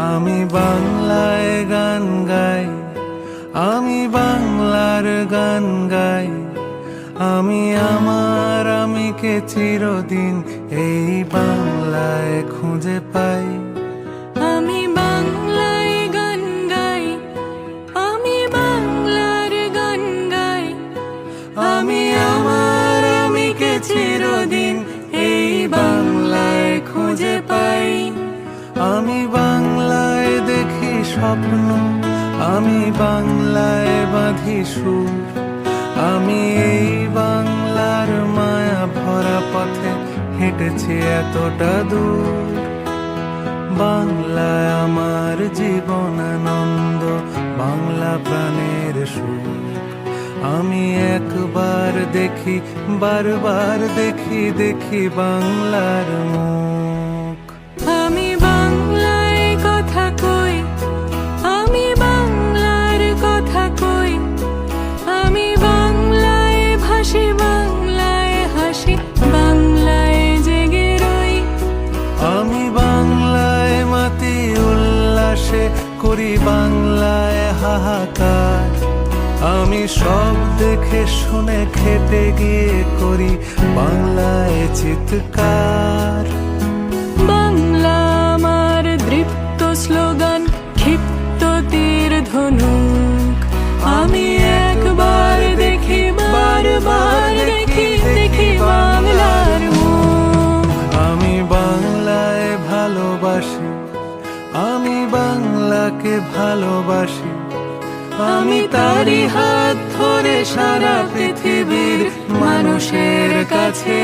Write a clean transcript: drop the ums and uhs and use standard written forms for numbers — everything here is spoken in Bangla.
আমি বাংলায় গান গাই, আমি বাংলার গান গাই। আমি আমার আমিকে চিরদিন এই বাংলায় খুঁজে পাই। আমি বাংলায় গান গাই, আমি বাংলার গান গাই। আমি আমার আমিকে চিরদিন এই বাংলায় খুঁজে পাই। আমি বাংলায় দেখি স্বপ্ন, আমি বাংলায় বাঁধি সুর। আমি এই বাংলার মায়া ভরা পথে হেঁটেছি এতটা দূর। বাংলায় আমার জীবন আনন্দ, বাংলা প্রাণের সুর। আমি একবার দেখি, বারবার দেখি, দেখি বাংলার মুখ। আমি বাংলায় কথা কই, আমি বাংলার কথা কই। আমি বাংলায় ভাসি, বাংলায় হাসি, বাংলায় জেগে রই। আমি বাংলায় মাতি উল্লাসে করি, বাংলায় হাহাকার। আমি সব দেখে শুনে খেতে গিয়ে করি বাংলায় চিৎকার। বাংলা আমার দৃপ্ত স্লোগান, ক্ষিপ্ত তীর ধনুক। আমি একবার দেখি, বারবার দেখি, দেখি বাংলার মুখ। আমি বাংলায় ভালোবাসি, আমি বাংলাকে ভালোবাসি। আমি তারি হাত ধরে সারা পৃথিবীর মানুষের কাছে